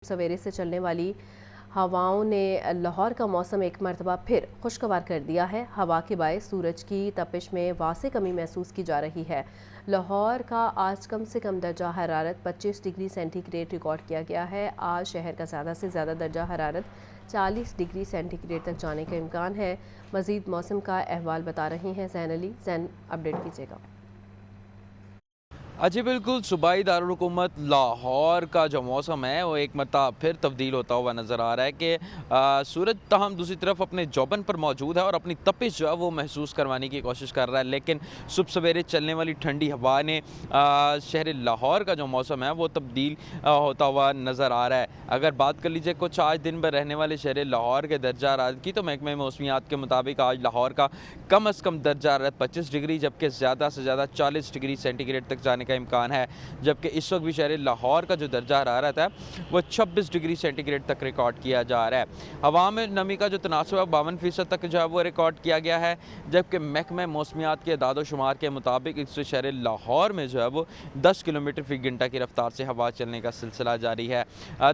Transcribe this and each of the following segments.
سویرے سے چلنے والی ہواؤں نے لاہور کا موسم ایک مرتبہ پھر خوشگوار کر دیا ہے۔ ہوا کے باعث سورج کی تپش میں واضح کمی محسوس کی جا رہی ہے۔ لاہور کا آج کم سے کم درجہ حرارت 25 ڈگری سینٹی گریڈ ریکارڈ کیا گیا ہے۔ آج شہر کا زیادہ سے زیادہ درجہ حرارت 40 ڈگری سینٹی گریڈ تک جانے کا امکان ہے۔ مزید موسم کا احوال بتا رہے ہیں زین علی۔ زین، اپڈیٹ کیجیے گا۔ جی بالکل، صوبائی دارالحکومت لاہور کا جو موسم ہے وہ ایک مرتبہ پھر تبدیل ہوتا ہوا نظر آ رہا ہے کہ سورج تاہم دوسری طرف اپنے جوبن پر موجود ہے اور اپنی تپش جو ہے وہ محسوس کروانے کی کوشش کر رہا ہے، لیکن صبح سویرے چلنے والی ٹھنڈی ہوا نے شہر لاہور کا جو موسم ہے وہ تبدیل ہوتا ہوا نظر آ رہا ہے۔ اگر بات کر لیجیے کچھ آج دن بھر رہنے والے شہر لاہور کے درجہ حرارت کی، تو محکمہ موسمیات کے مطابق آج لاہور کا کم از کم درجہ حرارت 25 ڈگری جبکہ زیادہ سے زیادہ 40 ڈگری سینٹی گریڈ تک جانے کا امکان ہے، جبکہ اس وقت بھی شہر لاہور کا جو درجہ حرارت ہے وہ 26 ڈگری سینٹی گریڈ تک ریکارڈ کیا جا رہا ہے۔ ہوا میں نمی کا جو تناسب ہے 52% تک جو ہے وہ ریکارڈ کیا گیا ہے، جبکہ محکمہ موسمیات کے اعداد و شمار کے مطابق اس سے شہر لاہور میں جو ہے وہ 10 کلومیٹر فی گھنٹہ کی رفتار سے ہوا چلنے کا سلسلہ جاری ہے۔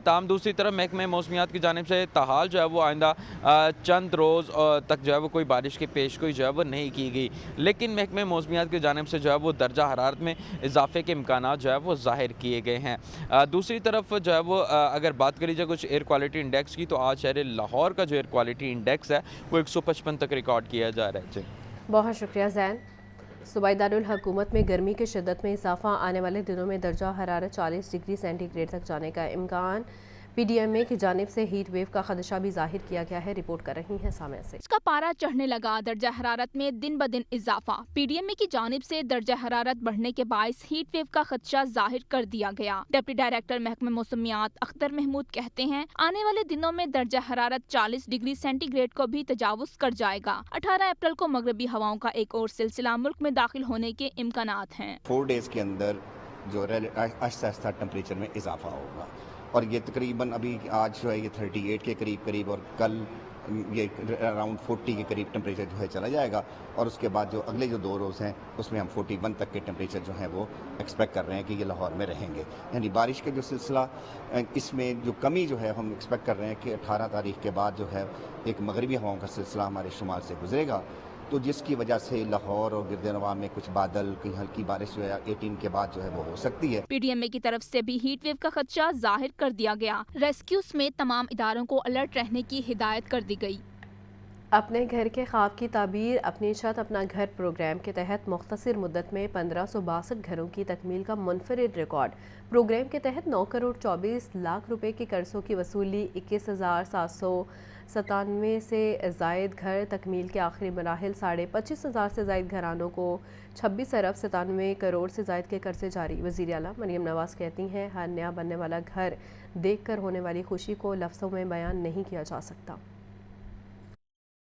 تاہم دوسری طرف محکمہ موسمیات کی جانب سے تاحال جو ہے وہ آئندہ چند روز تک جو ہے وہ کوئی بارش کی پیشگوئی جو ہے وہ نہیں کی گئی، لیکن محکمہ موسمیات کی جانب سے جو ہے وہ درجہ حرارت میں اضافے کے امکانات جو ہے وہ ظاہر کیے گئے ہیں۔ دوسری طرف جو ہے وہ اگر بات کری جائے کچھ ایئر کوالٹی انڈیکس کی، تو آج شہر لاہور کا جو ایئر کوالٹی انڈیکس ہے وہ 155 تک ریکارڈ کیا جا رہا ہے۔ جی بہت شکریہ زین۔ صوبائی دارالحکومت میں گرمی کی شدت میں اضافہ، آنے والے دنوں میں درجہ حرارت 40 ڈگری سینٹی گریڈ تک جانے کا امکان۔ پی ڈی ایم اے کی جانب سے ہیٹ ویو کا خدشہ بھی ظاہر کیا گیا ہے۔ رپورٹ کر رہی ہیں سامع سے۔ اس کا پارا چڑھنے لگا، درجہ حرارت میں دن بدن اضافہ۔ پی ڈی ایم اے کی جانب سے درجہ حرارت بڑھنے کے باعث ہیٹ ویو کا خدشہ ظاہر کر دیا گیا۔ ڈپٹی ڈائریکٹر محکمہ موسمیات اختر محمود کہتے ہیں، آنے والے دنوں میں درجہ حرارت 40 ڈگری سینٹی گریڈ کو بھی تجاوز کر جائے گا۔ 18 اپریل کو مغربی ہواؤں کا ایک اور سلسلہ ملک میں داخل ہونے کے امکانات ہیں۔ 4 ڈیز کے اندر جو آہستہ آہستہ ٹمپریچر میں اضافہ ہوگا، اور یہ تقریباً ابھی آج جو ہے یہ 38 کے قریب اور کل یہ اراؤنڈ 40 کے قریب ٹمپریچر جو ہے چلا جائے گا، اور اس کے بعد جو اگلے جو 2 روز ہیں اس میں ہم 41 تک کے ٹمپریچر جو ہیں وہ ایکسپیکٹ کر رہے ہیں کہ یہ لاہور میں رہیں گے۔ یعنی بارش کا جو سلسلہ، اس میں جو کمی جو ہے ہم ایکسپیکٹ کر رہے ہیں کہ 18 تاریخ کے بعد جو ہے ایک مغربی ہواؤں کا سلسلہ ہمارے شمال سے گزرے گا، تو جس کی وجہ سے لاہور اور گرد نواح میں کچھ بادل، کہیں ہلکی بارش جو ہے 18 کے بعد جو ہے وہ ہو سکتی ہے۔ پی ڈی ایم اے کی طرف سے بھی ہیٹ ویو کا خدشہ ظاہر کر دیا گیا۔ ریسکیو سمیت تمام اداروں کو الرٹ رہنے کی ہدایت کر دی گئی۔ اپنے گھر کے خواب کی تعبیر، اپنی چھت اپنا گھر پروگرام کے تحت مختصر مدت میں 1562 گھروں کی تکمیل کا منفرد ریکارڈ۔ پروگرام کے تحت 9 کروڑ 24 لاکھ روپے کے قرضوں کی وصولی، 21,797 سے زائد گھر تکمیل کے آخری مراحل، 25,500 سے زائد گھرانوں کو 26 ارب 97 کروڑ سے زائد کے قرضے جاری۔ وزیر اعلیٰ مریم نواز کہتی ہیں، ہر نیا بننے والا گھر دیکھ کر ہونے والی خوشی کو لفظوں میں بیان نہیں کیا جا سکتا۔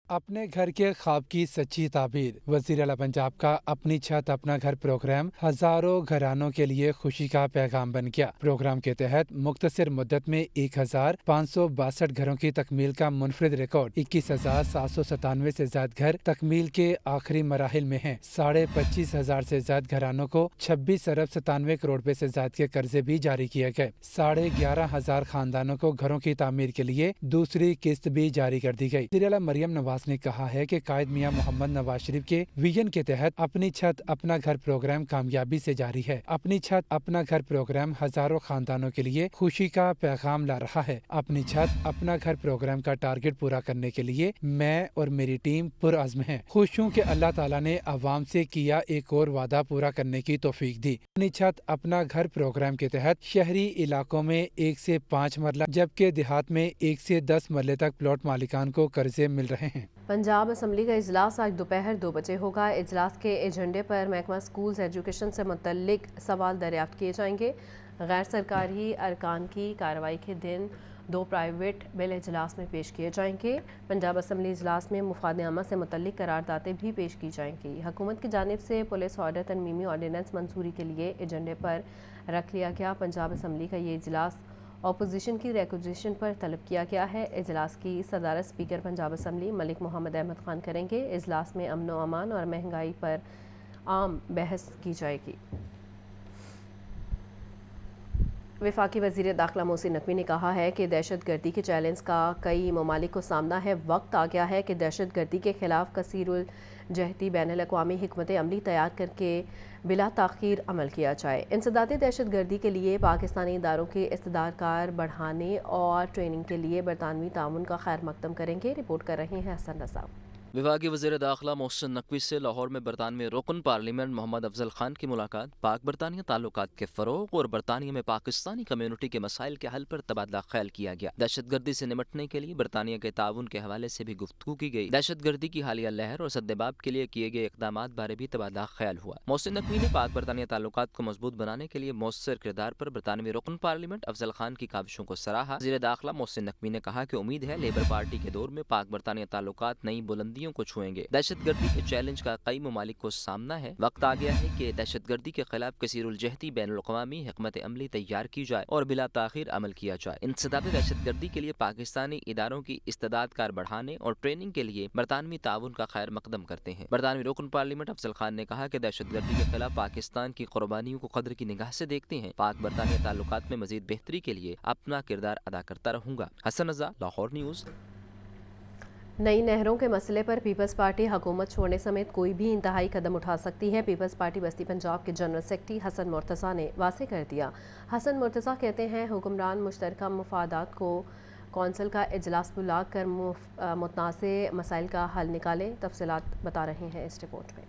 اپنے گھر کے خواب کی سچی تعبیر، وزیر اعلیٰ پنجاب کا اپنی چھت اپنا گھر پروگرام ہزاروں گھرانوں کے لیے خوشی کا پیغام بن گیا۔ پروگرام کے تحت مختصر مدت میں 1,562 گھروں کی تکمیل کا منفرد ریکارڈ، 21,797 سے زائد گھر تکمیل کے آخری مراحل میں ہیں۔ 25,500 سے زائد گھرانوں کو 26 ارب 97 کروڑ روپے سے زائد کے قرضے بھی جاری کیے گئے۔ 11,500 خاندانوں کو گھروں کی تعمیر کے لیے دوسری قسط بھی جاری کر دی گئی۔ وزیر اعلیٰ مریم نواز نے کہا ہے کہ قائد میاں محمد نواز شریف کے ویژن کے تحت اپنی چھت اپنا گھر پروگرام کامیابی سے جاری ہے۔ اپنی چھت اپنا گھر پروگرام ہزاروں خاندانوں کے لیے خوشی کا پیغام لا رہا ہے۔ اپنی چھت اپنا گھر پروگرام کا ٹارگٹ پورا کرنے کے لیے میں اور میری ٹیم پرعزم ہیں۔ خوش ہوں کہ اللہ تعالیٰ نے عوام سے کیا ایک اور وعدہ پورا کرنے کی توفیق دی۔ اپنی چھت اپنا گھر پروگرام کے تحت شہری علاقوں میں 1 سے 5 مرلہ جبکہ دیہات میں 1 سے 10 مرلے تک پلاٹ مالکان کو قرضے مل رہے ہیں۔ پنجاب اسمبلی کا اجلاس آج دوپہر 2 بجے ہوگا۔ اجلاس کے ایجنڈے پر محکمہ اسکولز ایجوکیشن سے متعلق سوال دریافت کیے جائیں گے۔ غیر سرکاری ارکان کی کارروائی کے دن 2 پرائیویٹ بل اجلاس میں پیش کیے جائیں گے۔ پنجاب اسمبلی اجلاس میں مفاد عامہ سے متعلق قراردادیں بھی پیش کی جائیں گی۔ حکومت کی جانب سے پولیس آرڈر ترمیمی آرڈیننس منظوری کے لیے ایجنڈے پر رکھ لیا گیا۔ پنجاب اسمبلی کا یہ اجلاس اپوزیشن کی ریکوزیشن پر طلب کیا گیا ہے۔ اجلاس کی صدارت اسپیکر پنجاب اسمبلی ملک محمد احمد خان کریں گے۔ اجلاس میں امن و امان اور مہنگائی پر عام بحث کی جائے گی۔ वफाकी वज़ीर दाखिला मोहसिन नकवी ने कहा है कि दहशत गर्दी के चैलेंज का कई ममालिक को सामना है। वक्त आ गया है कि दहशत गर्दी के खिलाफ कसीरुल जहती बैनुल अक़वामी हिकमत अमली तैयार करके बिला ताख़ीर अमल किया जाए। इंसदाद दहशत गर्दी के लिए पाकिस्तानी इदारों के इस्तेदाद कार बढ़ाने और ट्रेनिंग के लिए बरतानवी ताउन का खैर मकदम करेंगे। रिपोर्ट कर रहे हैं हसन रज़ा। विभागीय वज़ीर दाखिला मोहसिन नकवी से लाहौर में बरतानवी रुकन पार्लियामेंट मोहम्मद अफजल खान की मुलाकात पाक बरतानिया ताल्लुकात के फ़रोग़ और बरतानिया में पाकिस्तानी कम्यूनिटी के मसाइल के हल पर तबादला ख्याल किया गया। दहशत गर्दी से निपटने के लिए बरतानिया के ताउन के हवाले से भी गुफ्तगू की गई। दहशत गर्दी की हालिया लहर और सद्देबाब के लिए किए गए इक़दाम बारे भी तबादला ख्याल हुआ। मोहसिन नकवी ने पाक बरतानिया ताल्लुकात को मजबूत बनाने के लिए मौसर किरदार पर बरतानवी रुकन पार्लियामेंट अफजल खान की काविशों को सराहा। वज़ीर दाखिला मोहसिन नकवी ने कहा कि उम्मीद है लेबर पार्टी के दौर में पाक बरतानिया ताल्लुकात नई बुलंदियों को छुएंगे। दहशत गर्दी के चैलेंज का कई ममालिक को सामना है। वक्त आ गया है कि दहशत गर्दी के खिलाफ कसीरुल जहती बैनुल अक़वामी हिकमत अमली तैयार की जाए और बिला ताख़ीर अमल किया जाए। इंसदाद दहशत गर्दी के लिए पाकिस्तानी इदारों की इस्तेदाद कार बढ़ाने और ट्रेनिंग के लिए बरतानवी ताउन का खैर मकदम करते हैं। बरतानवी रुकन पार्लियामेंट अफजल खान ने कहा कि दहशत गर्दी के खिलाफ पाकिस्तान की कुर्बानियों को कदर की निगाह से देखते हैं। पाक बरतानिया ताल्लुकात में मजीद बेहतरी के लिए अपना किरदार अदा करता रहूंगा। हसन रज़ा, लाहौर न्यूज़। नई नहरों के मसले पर पीपल्स पार्टी हुकूमत छोड़ने समेत कोई भी इंतहाई कदम उठा सकती है। पीपल्स पार्टी बस्ती पंजाब के जनरल सेक्रेटरी हसन मुर्तज़ा ने वाज़ेह कर दिया। हसन मुर्तज़ा कहते हैं हुक्मरान मुश्तरका मफादात को कौंसिल का इजलास बुला कर मुतनाज़े मसाइल का हल निकालें। तफसीलात बता रहे हैं इस रिपोर्ट में।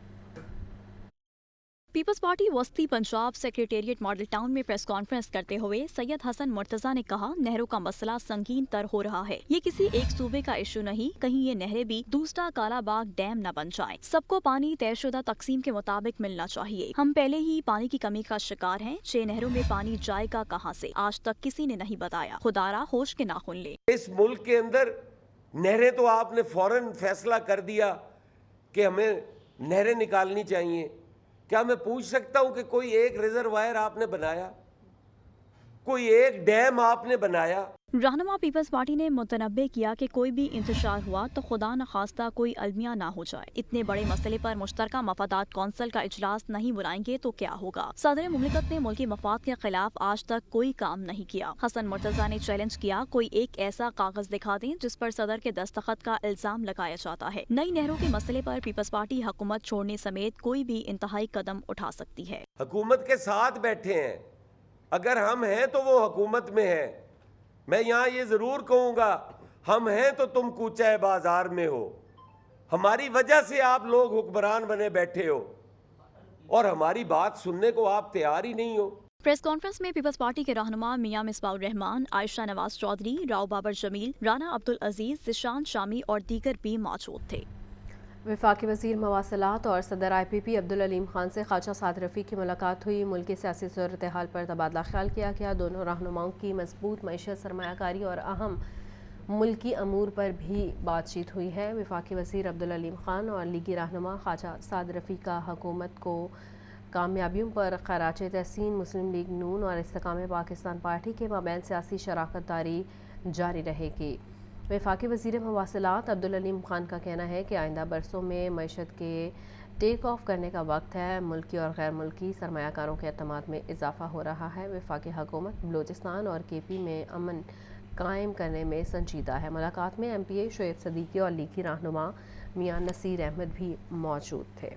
पीपल्स पार्टी वस्ती पंजाब सेक्रेटेरिएट मॉडल टाउन में प्रेस कॉन्फ्रेंस करते हुए सैयद हसन मुर्तज़ा ने कहा, नहरों का मसला संगीन तर हो रहा है। ये किसी एक सूबे का इशू नहीं, कहीं ये नहरें भी दूसरा कालाबाग डैम न बन जाएं। सबको पानी तयशुदा तकसीम के मुताबिक मिलना चाहिए। हम पहले ही पानी की कमी का शिकार हैं। 6 नहरों में पानी जाएगा कहाँ से, आज तक किसी ने नहीं बताया। खुदारा होश के नाखून ले। इस मुल्क के अंदर नहरें तो आपने फौरन फैसला कर दिया कि हमें नहरें निकालनी चाहिए। क्या मैं पूछ सकता हूं कि कोई एक रिजर्वायर आपने बनाया, कोई एक डैम आपने बनाया? रहनुमा पीपल्स पार्टी ने मुतनब्बे किया कि कोई भी इंतशार हुआ तो खुदा न खास्ता कोई अलमिया ना हो जाए। इतने बड़े मसले पर मुश्तरका मफादात कौंसिल का इजलास नहीं बुलाएंगे तो क्या होगा। सदर मुमलिकत ने मुल्की मफाद के खिलाफ आज तक कोई काम नहीं किया। हसन मुर्तज़ा ने चैलेंज किया, कोई एक ऐसा कागज दिखा दें जिस पर सदर के दस्तखत का इल्जाम लगाया जाता है। नई नहरों के मसले पर पीपल्स पार्टी हुकूमत छोड़ने समेत कोई भी इंतहाई कदम उठा सकती है। हुकूमत के साथ बैठे हैं, अगर हम हैं तो वो हुकूमत में है। मैं यहाँ ये ज़रूर कहूँगा, हम हैं तो तुम कूचा बाजार में हो। हमारी वजह से आप लोग हुक्मरान बने बैठे हो और हमारी बात सुनने को आप तैयार ही नहीं हो। प्रेस कॉन्फ्रेंस में पीपल्स पार्टी के रहनुमा मियां मिसबाउर रहमान, आयशा नवाज चौधरी, राव बाबर जमील, राना अब्दुल अजीज, जिशान शामी और दीगर भी मौजूद थे। वफाकी वज़ीर मवासलात और सदर IPP अब्दुल अलीम खान से ख्वाजा साद रफ़ी की मुलाकात हुई। मुल्क की सियासी सूरत हाल पर तबादला ख्याल किया गया। दोनों रहनुमाओं की मजबूत मईशत, सरमायाकारी और अहम मुल्की अमूर पर भी बातचीत हुई है। वफाकी वज़ीर अब्दुल अलीम खान और लीगी रहनुमा ख्वाजा साद रफ़ी का हुकूमत को कामयाबियों पर खराज तहसीन मुस्लिम लीग नून और इस्तेकाम पाकिस्तान पार्टी के माबैन सियासी शराकत दारी जारी रहेगी। वफाकी वज़ीर मवासलात अब्दुल अलीम खान का कहना है कि आइंदा बरसों में मईशत के टेक ऑफ करने का वक्त है। मुल्की और गैर मुल्की सरमायाकारों के अतमाद में इजाफा हो रहा है। वफाकी हुकूमत बलोचिस्तान और KP में अमन कायम करने में संजीदा है। मुलाकात में MPA शोएब सदीकी और लीगी रहनुमा मियां नसीर अहमद भी मौजूद थे।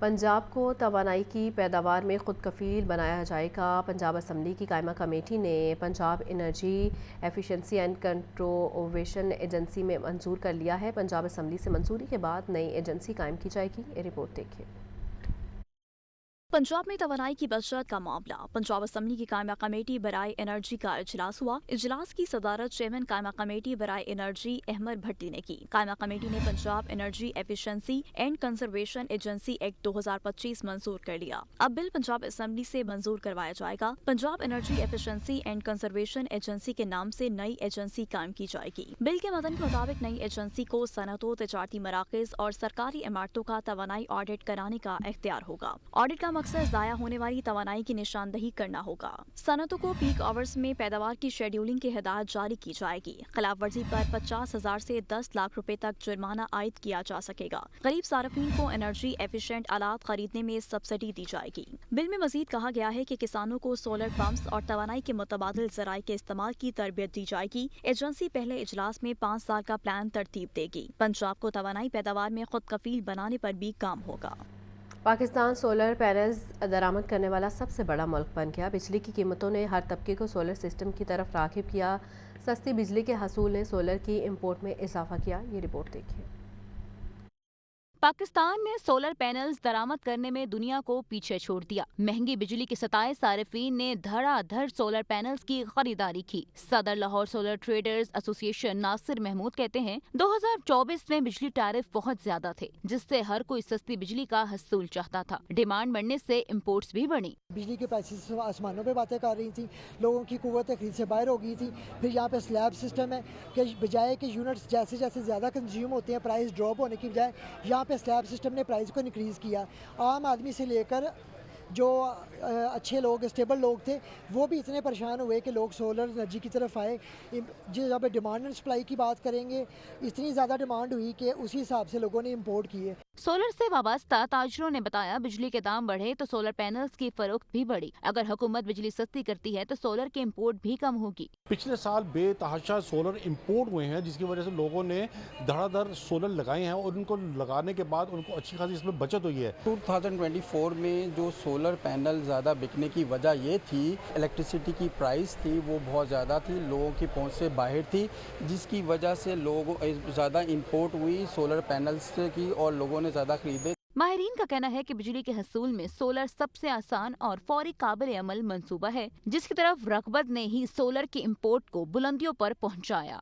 पंजाब को तवानाई की पैदावार में खुद कफील बनाया जाएगा। पंजाब असम्बली की कायमा कमेटी ने Punjab energy efficiency and conservation agency में मंजूर कर लिया है। पंजाब असम्बली से मंजूरी के बाद नई एजेंसी कायम की जाएगी। ये रिपोर्ट देखिए। पंजाब में तवानाई की बचत का मामला। पंजाब असम्बली की कायमा कमेटी बराए एनर्जी का इजलास हुआ। इजलास की सदारत चेयरमैन कायमा कमेटी बराए एनर्जी अहमद भट्टी ने की। कायमा कमेटी ने Punjab energy efficiency and conservation agency act 2025 मंजूर कर लिया। अब बिल पंजाब असम्बली से मंजूर करवाया जाएगा। Punjab energy efficiency and conservation agency के नाम से नई एजेंसी कायम की जाएगी। बिल के मदन के मुताबिक नई एजेंसी को सनतों, तिजारती मराकज़ और सरकारी इमारतों का तवानाई ऑडिट कराने का इख्तियार होगा। ऑडिट का मकसद ज़ाया होने वाली तवानाई की निशानदही करना होगा। सनतों को पीक आवर्स में पैदावार की शेड्यूलिंग की हिदायत जारी की जाएगी। खिलाफ वर्जी पर 50,000 से 10 लाख रुपए तक जुर्माना आयद किया जा सकेगा। गरीब सार्फिन को एनर्जी एफिशिएंट आलात खरीदने में सब्सिडी दी जाएगी। बिल में मजीद कहा गया है कि किसानों को सोलर पंप्स और तवानाई के मुतबादिल ज़राए के इस्तेमाल की तरबियत दी जाएगी। एजेंसी पहले इजलास में 5 साल का प्लान तरतीब देगी। पंजाब को तवानाई पैदावार में खुद कफील बनाने पर भी काम होगा। पाकिस्तान सोलर पैनल्स दरामद करने वाला सबसे बड़ा मुल्क बन गया। बिजली की कीमतों ने हर तबके को सोलर सिस्टम की तरफ राग़िब किया। सस्ती बिजली के हसूल ने सोलर की इंपोर्ट में इजाफा किया। ये रिपोर्ट देखिए। पाकिस्तान ने सोलर पैनल्स दरामद करने में दुनिया को पीछे छोड़ दिया। महंगी बिजली के सताए सारिफीन ने धड़ाधड़ सोलर पैनल्स की खरीदारी की। Saddar Lahore solar traders association Nasir Mahmood कहते हैं 2024 में बिजली टैरिफ बहुत ज्यादा थे, जिससे हर कोई सस्ती बिजली का हसूल चाहता था। डिमांड बढ़ने से इम्पोर्ट्स भी बढ़ी। बिजली के प्राइसेस आसमानों पे बातें कर रही थी, लोगों की कुव्वत खरीद से बाहर हो गई थी। फिर यहाँ पे स्लैब सिस्टम है कि बजाय कि यूनिट्स जैसे जैसे ज़्यादा कंज्यूम होते हैं, प्राइस ड्रॉप होने की बजाय यहाँ पे स्लैब सिस्टम ने प्राइस को इंक्रीज़ किया। आम आदमी से लेकर जो अच्छे लोग स्टेबल लोग थे वो भी इतने परेशान हुए कि लोग सोलर एनर्जी की तरफ आए। जब डिमांड एंड सप्लाई की बात करेंगे, इतनी ज़्यादा डिमांड हुई कि उसी हिसाब से लोगों ने इंपोर्ट किए। सोलर से वाबस्ता ताजरों ने बताया बिजली के दाम बढ़े तो सोलर पैनल्स की फरोख्त भी बढ़ी। अगर हुकूमत बिजली सस्ती करती है तो सोलर के इंपोर्ट भी कम होगी। पिछले साल बेतहाशा सोलर इंपोर्ट हुए हैं, जिसकी वजह से लोगों ने धड़ाधड़ सोलर लगाए हैं और उनको लगाने के बाद उनको अच्छी खासी इसमें बचत हुई है। 2024 में जो सोलर पैनल ज़्यादा बिकने की वजह ये थी, इलेक्ट्रिसिटी की प्राइस थी वो बहुत ज़्यादा थी, लोगों की पहुंच से बाहर थी, जिसकी वजह से लोगों ज़्यादा इंपोर्ट हुई सोलर पैनल्स की और लोगों ने ज़्यादा खरीदे। माहिरीन का कहना है कि बिजली के हसूल में सोलर सबसे आसान और फौरी काबिल अमल मंसूबा है, जिसकी तरफ रग़बत ने ही सोलर के इंपोर्ट को बुलंदियों पर पहुंचाया।